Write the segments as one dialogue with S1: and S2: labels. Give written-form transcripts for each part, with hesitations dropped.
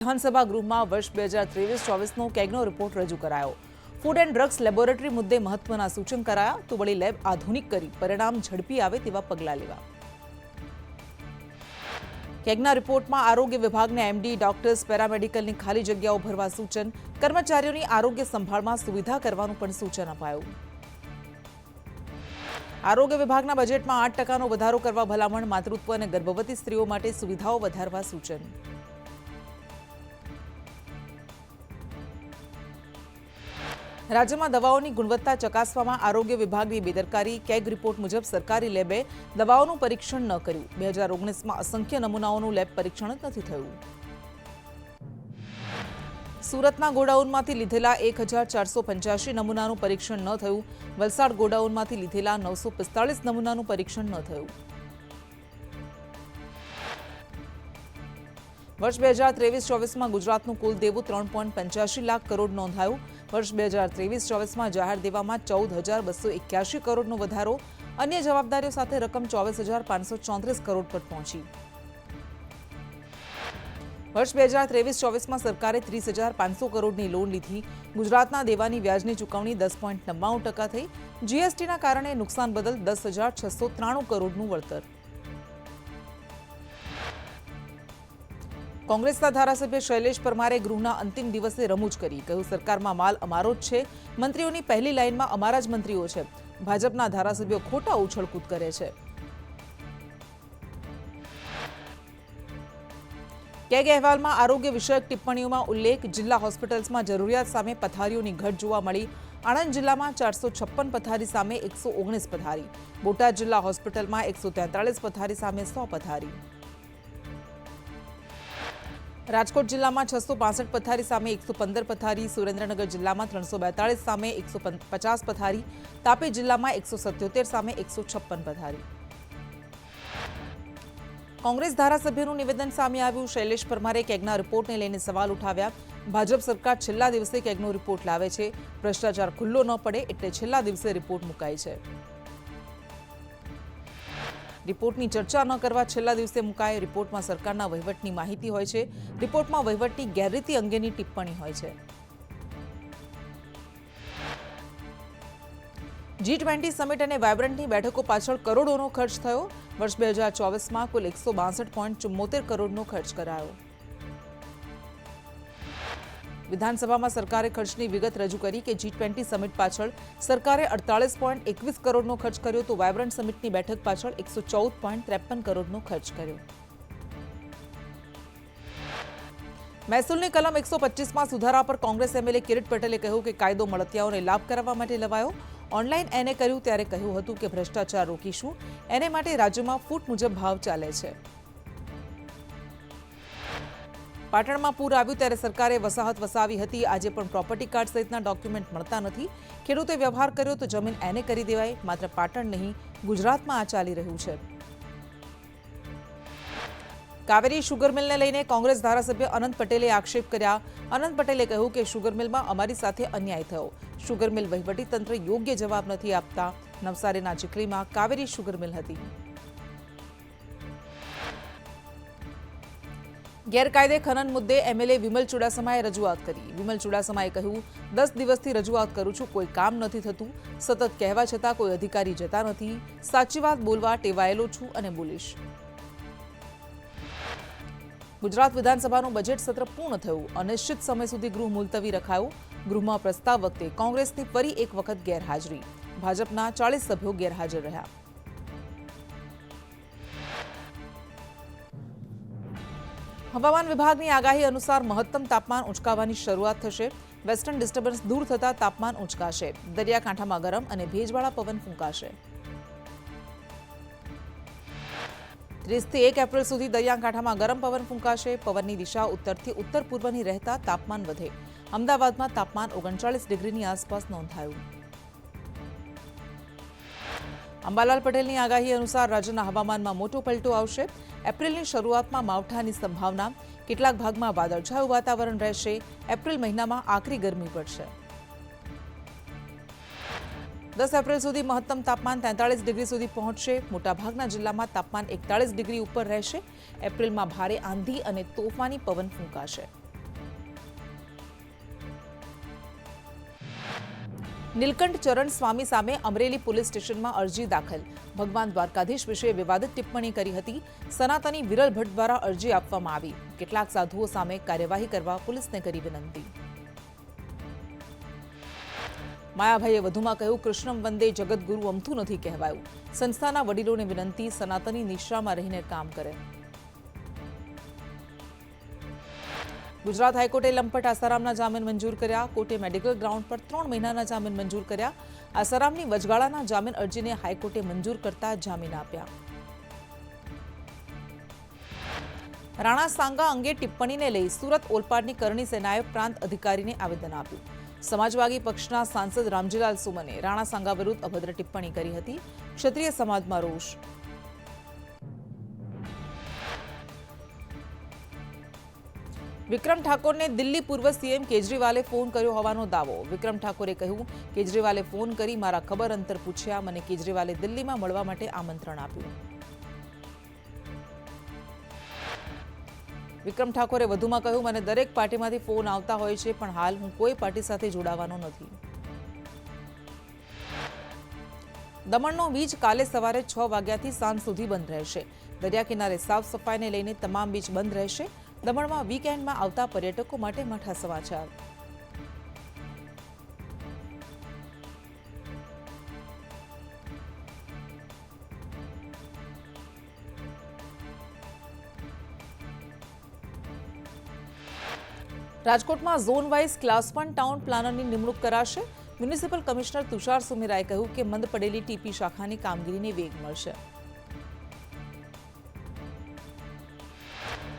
S1: વિધાનસભા ગૃહમાં વર્ષ 2023-24નો કેગનો રિપોર્ટ રજૂ કરાયો। ફૂડ એન્ડ ડ્રગ્સ લેબોરેટરી મુદ્દે મહત્વના સૂચન કરાયા તો વળી લેબ આધુનિક કરી પરિણામ ઝડપી આવે તેવા પગલાં લેવા। કેગના રિપોર્ટમાં આરોગ્ય વિભાગને એમડી, ડોક્ટર્સ, પેરામેડિકલની ખાલી જગ્યાઓ ભરવા સૂચન, કર્મચારીઓની આરોગ્ય સંભાળમાં સુવિધા કરવાનું પણ સૂચન અપાયું। આરોગ્ય વિભાગના બજેટમાં 8%નો વધારો કરવા ભલામણ, માતૃત્વ અને ગર્ભવતી સ્ત્રીઓ માટે સુવિધાઓ વધારવા સૂચન। રાજ્યમાં દવાઓની ગુણવત્તા ચકાસવામાં આરોગ્ય વિભાગની બેદરકારી, કેગ રિપોર્ટ મુજબ સરકારી લેબે દવાઓનું પરીક્ષણ ન કર્યું। 2019માં અસંખ્ય નમૂનાઓનું લેબ પરીક્ષણ જ નથી થયું। સુરતના ગોડાઉનમાંથી લીધેલા 1485 નમૂનાનું પરીક્ષણ ન થયું। વલસાડ ગોડાઉનમાંથી લીધેલા 945 નમૂનાનું પરીક્ષણ ન થયું। વર્ષ 2023-24માં ગુજરાતનું કુલ દેવું 3.85 લાખ કરોડ નોંધાયું। વર્ષ 2023-24માં જાહેર દેવામાં 14,281 કરોડનો વધારો, અન્ય જવાબદારીઓ સાથે રકમ 24,534 કરોડ પર પહોંચી। વર્ષ 2023-24માં સરકારે 30,500 કરોડની લોન લીધી। ગુજરાતના દેવાની વ્યાજની ચૂકવણી 10.99% થઈ। જીએસટીના કારણે નુકસાન બદલ 10,693 કરોડનું વળતર। કોંગ્રેસના ધારાસભ્ય શૈલેષ પરમારે ગૃહના અંતિમ દિવસે રમૂજ કરી, કહ્યું સરકારમાં માલ અમારો જ છે, મંત્રીઓની પહેલી લાઇનમાં અમારા જ મંત્રીઓ છે, ભાજપના ધારાસભ્યો ખોટા ઉછળકૂદ કરે છે। કેગ અહેવાલમાં આરોગ્ય વિષયક ટિપ્પણીઓમાં ઉલ્લેખ, જિલ્લા હોસ્પિટલ્સમાં જરૂરિયાત સામે પથારીઓની ઘટ જોવા મળી। આણંદ જિલ્લામાં 456 પથારી સામે 119 પથારી, બોટાદ જિલ્લા હોસ્પિટલમાં 143 પથારી સામે 100 પથારી, રાજકોટ જિલ્લામાં 665 પથારી સામે 115 પથારી, સુરેન્દ્રનગર જિલ્લામાં 342 સામે 150 પથારી, તાપી જિલ્લામાં 177 સામે 156 પથારી। કોંગ્રેસ ધારાસભ્યનું નિવેદન સામે આવ્યું। શૈલેષ પરમારે કેગના રિપોર્ટને લઈને સવાલ ઉઠાવ્યા। ભાજપ સરકાર છેલ્લા દિવસે કેગનો રિપોર્ટ લાવે છે, ભ્રષ્ટાચાર ખુલ્લો ન પડે એટલે છેલ્લા દિવસે રિપોર્ટ મુકાય છે। રિપોર્ટની ચર્ચા ન કરવા છેલ્લા દિવસે મુકાય। રિપોર્ટમાં સરકારના વહીવટની માહિતી હોય છે, રિપોર્ટમાં વહીવટની ગેરરીતિ અંગેની ટિપ્પણી હોય છે। G20 સમિટ અને વાયબ્રન્ટની બેઠકો પાછળ કરોડોનો ખર્ચ થયો। વર્ષ 2024માં કુલ 162.74 કરોડનો ખર્ચ કરાયો। વિધાનસભામાં સરકારે ખર્ચની વિગત રજૂ કરી કે G20 સમિટ પાછળ સરકારે 48.21 કરોડનો ખર્ચ કર્યો તો વાયબ્રન્ટ સમિટની બેઠક પાછળ 114.53 કરોડનો ખર્ચ કર્યો। મહેસૂલની કલમ 125માં સુધારા પર કોંગ્રેસ એમએલએ કિરીટ પટેલે કહ્યું કે કાયદો મળતિયાઓને લાભ કરાવવા માટે લવાયો। ઓનલાઈન એને કર્યું ત્યારે કહ્યું હતું કે ભ્રષ્ટાચાર રોકીશું, એને માટે રાજ્યમાં ફૂટ મુજબ ભાવ ચાલે છે। પાટણમાં પૂર આવ્યું ત્યારે સરકારે વસાહત વસાવી હતી, આજે પણ પ્રોપર્ટી કાર્ડ સહિતના ડોક્યુમેન્ટ મળતા નથી। ખેડૂતે વ્યવહાર કર્યો તો જમીન એને કરી દેવાય। માત્ર પાટણ નહીં, ગુજરાતમાં આ ચાલી રહ્યું છે। કાવેરી શુગર મિલને લઈને કોંગ્રેસ ધારાસભ્ય અનંત પટેલે આક્ષેપ કર્યા। અનંત પટેલે કહ્યું કે શુગર મિલમાં અમારી સાથે અન્યાય થયો। શુગર મિલ વહીવટીતંત્ર યોગ્ય જવાબ નથી આપતા। નવસારીના ચીખલીમાં કાવેરી શુગર મિલ હતી। ગેરકાયદે ખનન મુદ્દે એમએલએ વિમલ ચુડાસમાએ રજૂઆત કરી। વિમલ ચુડાસમાએ કહ્યું, 10 દિવસથી રજૂઆત કરું છું, કોઈ કામ નથી થતું। સતત કહેવા છતાં કોઈ અધિકારી જતા નથી। સાચી વાત બોલવા ટેવાયેલો છું અને બોલીશ। ગુજરાત વિધાનસભાનું બજેટ સત્ર પૂર્ણ થયું। અનિશ્ચિત સમય સુધી ગૃહ મુલતવી રખાયું। ગૃહમાં પ્રસ્તાવ વખતે કોંગ્રેસની ફરી એક વખત ગેરહાજરી, ભાજપના 40 સભ્યો ગેરહાજર રહ્યા। હવામાન વિભાગની આગાહી અનુસાર મહત્તમ તાપમાન ઊંચકાવાની શરૂઆત થશે। વેસ્ટર્ન ડિસ્ટર્બન્સ દૂર થતા તાપમાન ઊંચકાશે। દરિયાકાંઠામાં ગરમ અને ભેજવાળા પવન ફૂંકાશે। 30 થી 1 એપ્રિલ સુધી દરિયાકાંઠામાં ગરમ પવન ફૂંકાશે। પવનની દિશા ઉત્તરથી ઉત્તર પૂર્વની રહેતા તાપમાન વધે। અમદાવાદમાં તાપમાન 39 ડિગ્રીની આસપાસ નોંધાયું। અંબાલાલ પટેલની આગાહી અનુસાર રાજ્યના હવામાનમાં મોટો પલટો આવશે। એપ્રિલની શરૂઆતમાં માવઠાની સંભાવના, કેટલાક ભાગમાં વાદળછાયું વાતાવરણ રહેશે। એપ્રિલ મહિનામાં આકરી ગરમી પડશે। 10 એપ્રિલ સુધી મહત્તમ તાપમાન 43 ડિગ્રી સુધી પહોંચશે। મોટાભાગના જિલ્લામાં તાપમાન 41 ડિગ્રી ઉપર રહેશે। એપ્રિલમાં ભારે આંધી અને તોફાની પવન ફૂંકાશે। નીલકંઠ ચરણ સ્વામી સામે અમરેલી પોલીસ સ્ટેશનમાં અરજી દાખલ. ભગવાન દ્વારકાધીશ વિશે વિવાદિત ટિપ્પણી કરી હતી. સનાતની વિરલ ભટ્ટ દ્વારા અરજી આપવામાં આવી. કેટલાક સાધુઓ સામે કાર્યવાહી કરવા પોલીસને કરી વિનંતી. માયાભાઈએ વધુમાં કહ્યું, કૃષ્ણમ વંદે જગતગુરુ અમથું નથી કહેવાયું. સંસ્થાના વડીલોને વિનંતી, સનાતની નિશ્રામાં રહીને કામ કરે. ગુજરાત હાઈકોર્ટે લંપટ આસારામના જામીન મંજૂર કર્યા. કોર્ટે મેડિકલ ગ્રાઉન્ડ પર 3 મહિનાના જામીન મંજૂર કર્યા. આસારામની વચગાળાના જામીન અરજીને હાઈકોર્ટે મંજૂર કરતા જામીન આપ્યા. રાણા સાંગા અંગે ટિપ્પણીને લઈ સુરત ઓલપાડની કરણી સેનાએ પ્રાંત અધિકારીને આવેદન આપ્યું. સમાજવાદી પક્ષના સાંસદ રામજીલાલ સુમને રાણા સાંગા વિરુદ્ધ અભદ્ર ટિપ્પણી કરી હતી. ક્ષત્રિય સમાજમાં રોષ. વિક્રમ ઠાકોરને દિલ્હી પૂર્વ સીએમ કેજરીવાલે ફોન કર્યો હોવાનો દાવો. વિક્રમ ઠાકોરે કહ્યું, કેજરીવાલે ફોન કરી મારા ખબર અંતર પૂછ્યા. મને કેજરીવાલે દિલ્હીમાં મળવા માટે આમંત્રણ આપ્યું. વિક્રમ ઠાકોરે વધુમાં કહ્યું, મને દરેક પાર્ટીમાંથી ફોન આવતા હોય છે, પણ હાલ હું કોઈ પાર્ટી સાથે જોડાવાનો નથી. દમણનો બીચ કાલે સવારે 6 વાગ્યાથી સાંજ સુધી બંધ રહેશે. દરિયા કિનારે સાફ સફાઈને લઈને તમામ બીચ બંધ રહેશે. દમણમાં વીકેન્ડમાં આવતા પર્યટકો માટે માઠા સમાચાર. રાજકોટમાં ઝોન વાઇઝ ક્લાસ 1 ટાઉન પ્લાનરની નિમણૂક કરાશે. મ્યુનિસિપલ કમિશનર તુષાર સુમેરાએ કહ્યું કે મંદ પડેલી ટીપી શાખાની કામગીરીને વેગ મળશે.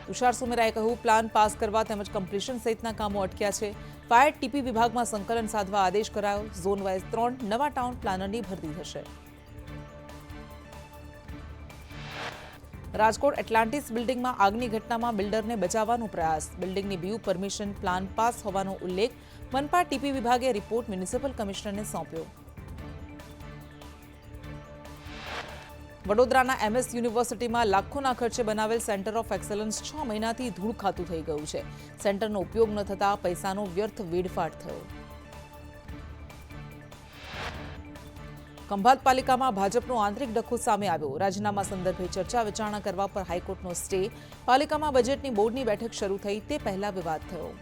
S1: તુષાર સુમેરાએ કહ્યું, પ્લાન પાસ કરવા તેમજ કમ્પ્લીશન સહિતના કામો અટક્યા છે. ફાયર ટીપી વિભાગમાં સંકલન સાધવા આદેશ કરાયો. ઝોન વાઇઝ 3 નવા ટાઉન પ્લાનરની ભરતી થશે. રાજકોટ એટલાન્ટિસ બિલ્ડિંગમાં આગની ઘટનામાં બિલ્ડરને બચાવવાનો પ્રયાસ. બિલ્ડિંગની બીયુ પરમિશન પ્લાન પાસ હોવાનો ઉલ્લેખ. મનપા ટીપી વિભાગે રિપોર્ટ મ્યુનિસિપલ કમિશનરને સોંપ્યો. વડોદરાના એમએસ યુનિવર્સિટીમાં લાખોના ખર્ચે બનાવેલ સેન્ટર ઓફ એક્સલન્સ 6 મહિનાથી ધૂળ ખાતું થઈ ગયું છે. સેન્ટરનો ઉપયોગ ન થતા પૈસાનો વ્યર્થ વેડફાટ થયો. ખંભાત પાલિકામાં ભાજપનો આંતરિક ડખો સામે આવ્યો. રાજીનામા સંદર્ભે ચર્ચા વિચારણા કરવા પર હાઈકોર્ટનો સ્ટે. પાલિકામાં બજેટની બોર્ડની બેઠક શરૂ થઈ તે પહેલા વિવાદ થયો.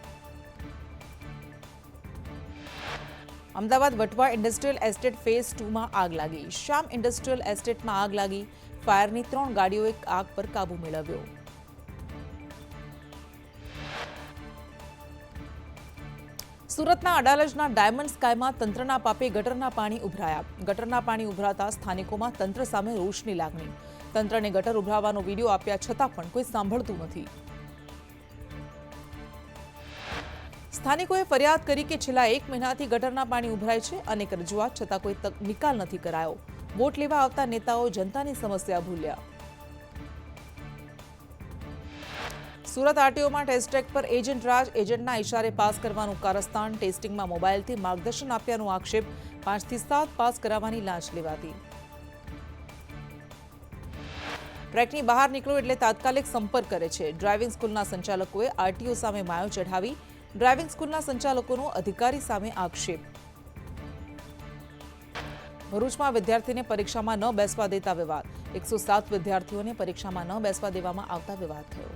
S1: Ahmedabad Vatva industrial estate phase 2માં આગ લાગી. શ્યામ ઇન્ડસ્ટ્રીયલ એસ્ટેટમાં આગ લાગી. ફાયરની 3 ગાડીઓએ આગ પર કાબુ મેળવ્યો. સુરતના અડાલજના ડાયમંડ સ્કાયમાં તંત્રના પાપે ગટરના પાણી ઉભરાયા. ગટરના પાણી ઉભરાતા સ્થાનિકોમાં તંત્ર સામે રોષની લાગણી. તંત્રને ગટર ઉભરાવાનો વિડીયો આપ્યા છતાં પણ કોઈ સાંભળતું નથી. સ્થાનિકોએ ફરિયાદ કરી કે છેલ્લા 1 મહિનાથી ગટરના પાણી ઉભરાય છે. અનેક રજૂઆત છતાં કોઈ નિકાલ નથી કરાયો. વોટ લેવા આવતા નેતાઓ જનતાની સમસ્યા ભૂલ્યા. સુરત આરટીઓમાં ટેસ્ટ ટ્રેક પર એજન્ટ રાજ. એજન્ટના ઇશારે પાસ કરવાનું કારસ્તાન. ટેસ્ટિંગમાં મોબાઈલથી માર્ગદર્શન આપ્યાનો આક્ષેપ. 5 થી 7 પાસ કરાવવાની લાંચ લેવાતી. ટ્રેકની બહાર નીકળો એટલે તાત્કાલિક સંપર્ક કરે છે. ડ્રાઇવિંગ સ્કૂલના સંચાલકોએ આરટીઓ સામે માયો ચઢાવી. ડ્રાઇવિંગ સ્કૂલના સંચાલકોનો અધિકારી સામે આક્ષેપ. ભરૂચમાં વિદ્યાર્થીને પરીક્ષામાં ન બેસવા દેતા વિવાદ. 107 વિદ્યાર્થીઓને પરીક્ષામાં ન બેસવા દેવામાં આવતા વિવાદ થયો.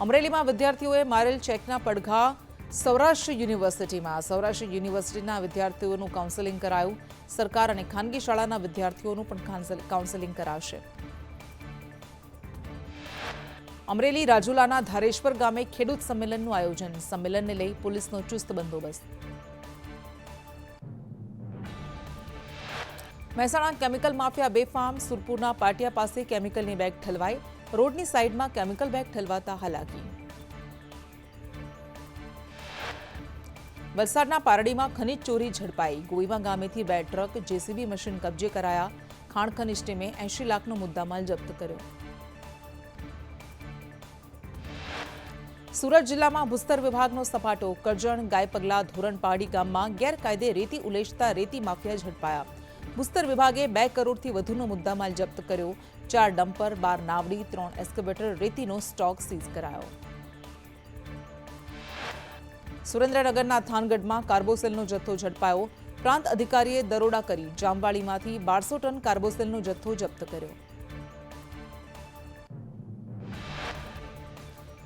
S1: અમરેલીમાં વિદ્યાર્થીઓએ મારેલ ચેકના પડઘા. સૌરાષ્ટ્ર યુનિવર્સિટીમાં સૌરાષ્ટ્ર યુનિવર્સિટીના વિદ્યાર્થીઓનું કાઉન્સેલિંગ કરાયું. સરકાર અને ખાનગી શાળાના વિદ્યાર્થીઓનું પણ કાઉન્સેલિંગ કરાશે. અમરેલી રાજુલાના ધારેશ્વર ગામે ખેડૂત સંમેલનનું આયોજન. સંમેલનને લઈ પોલીસનો ચુસ્ત બંદોબસ્ત. મહેસાણા કેમિકલ માફિયા બેફામ. સુરપુરના પાટિયા પાસે કેમિકલની બેગ ઠલવાઈ. રોડની સાઈડમાં કેમિકલ બેગ ઠલવાતા હાલાકી. વલસાડના પારડીમાં ખનીજ ચોરી ઝડપાઈ. ગોઈવા ગામેથી 2 ટ્રક જેસીબી મશીન કબજે કરાયા. ખાણ ખનીજ ટીમે 80 લાખનો મુદ્દામાલ જપ્ત કર્યો. સુરત જિલ્લામાં ભૂસ્તર વિભાગનો સપાટો. કરજણ, ગાયપગલા, ધોરણપાડી ગામમાં ગેરકાયદે રેતી ઉલેચતા રેતી માફિયા ઝડપાયા. ભૂસ્તર વિભાગે 2 કરોડથી વધુનો મુદ્દામાલ જપ્ત કર્યો. 4 ડમ્પર, 12 નાવડી, 3 એસ્કેવેટર રેતીનો સ્ટોક સીઝ કરાયો. સુરેન્દ્રનગરના થાનગઢમાં કાર્બોસેલનો જથ્થો ઝડપાયો. પ્રાંત અધિકારીએ દરોડા કરી જામવાડીમાંથી 1200 ટન કાર્બોસેલનો જથ્થો જપ્ત કર્યો.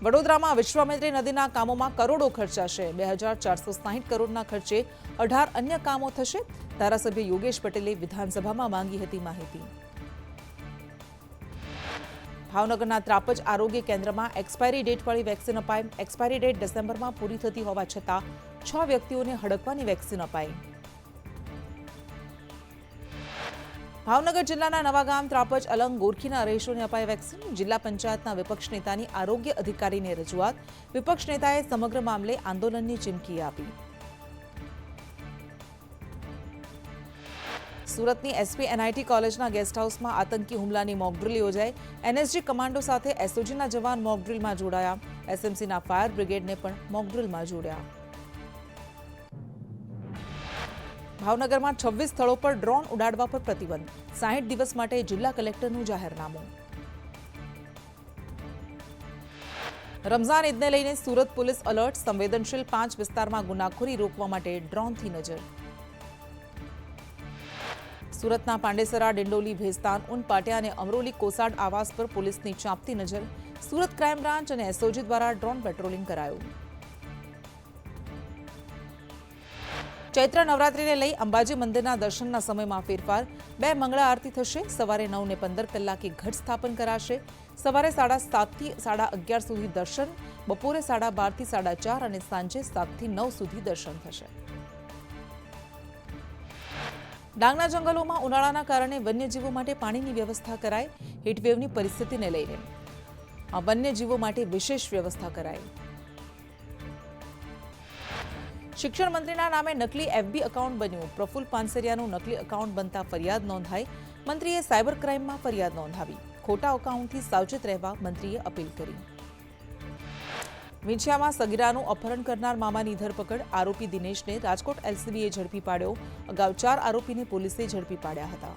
S1: વડોદરામાં વિશ્વામિત્રી નદીના કામોમાં કરોડો ખર્ચાશે. 2460 કરોડના ખર્ચે 18 અન્ય કામો થશે. ધારાસભ્ય યોગેશ પટેલે વિધાનસભામાં માંગી હતી માહિતી. ભાવનગરના ત્રાપજ આરોગ્ય કેન્દ્રમાં એક્સપાયરી ડેટવાળી વેક્સિન અપાઈ. એક્સપાયરી ડેટ ડિસેમ્બરમાં પૂરી થતી હોવા છતાં 6 વ્યક્તિઓને હડકવાની વેક્સિન અપાઈ. ભાવનગર જિલ્લાના નવાગામ, ત્રાપજ, અલંગ, ગોરખીના રહીશોને અપાઈ વેક્સિન. જિલ્લા પંચાયતના વિપક્ષ નેતાની આરોગ્ય અધિકારીને રજૂઆત. વિપક્ષ નેતાએ સમગ્ર મામલે આંદોલનની ચીમકી આપી. સુરતની એસપી એનઆઈટી કોલેજના ગેસ્ટ હાઉસમાં આતંકી હુમલાની મોકડ્રીલ યોજાઈ. એનએસજી કમાન્ડો સાથે એસઓજીના જવાન મોકડ્રીલમાં જોડાયા. એસએમસીના ફાયર બ્રિગેડને પણ મોકડ્રીલમાં જોડ્યા. ભાવનગરમાં 26 સ્થળો પર ડ્રોન ઉડાડવા પર પ્રતિબંધ. 60 દિવસ માટે જિલ્લા કલેક્ટરનું જાહેરનામું. રમઝાન ઈદને લઈને સુરત પોલીસ એલર્ટ. સંવેદનશીલ 5 વિસ્તારમાં ગુનાખોરી રોકવા માટે ડ્રોનથી નજર. સુરતના પાંડેસરા, ડિંડોલી, ભેસ્તાન, ઉનપાટિયા અને અમરોલી કોસાડ આવાસ પર પોલીસની ચાંપતી નજર. સુરત ક્રાઇમ બ્રાન્ચ અને એસઓજી દ્વારા ડ્રોન પેટ્રોલિંગ કરાયું. ચૈત્ર નવરાત્રિને લઈ અંબાજી મંદિરના દર્શનના સમયમાં ફેરફાર. 2 મંગળા આરતી થશે. સવારે 9 ને 15 કલાકે ઘટ સ્થાપન કરાશે. સવારે 7:30 થી 11:30 સુધી દર્શન. બપોરે 12:30 થી 4:30 અને સાંજે 7 થી 9 સુધી દર્શન થશે. ડાંગના જંગલોમાં ઉનાળાના કારણે વન્યજીવો માટે પાણીની વ્યવસ્થા કરાઈ. હીટવેવની પરિસ્થિતિને લઈને વન્યજીવો માટે વિશેષ વ્યવસ્થા કરાઈ. શિક્ષણ મંત્રીના નામે નકલી એફબી એકાઉન્ટ બન્યું. પ્રફુલ પાનસરિયાનું નકલી એકાઉન્ટ બનતા ફરિયાદ નોંધાઈ. મંત્રીએ સાયબર ક્રાઇમમાં ફરિયાદ નોંધાવી. ખોટા એકાઉન્ટથી સાવચેત રહેવા મંત્રીએ અપીલ કરી. વિંછિયામાં સગીરાનું અપહરણ કરનાર મામાની ધરપકડ. આરોપી દિનેશને રાજકોટ એલસીબીએ ઝડપી પાડ્યો. અગાઉ 4 આરોપીને પોલીસે ઝડપી પાડ્યા હતા.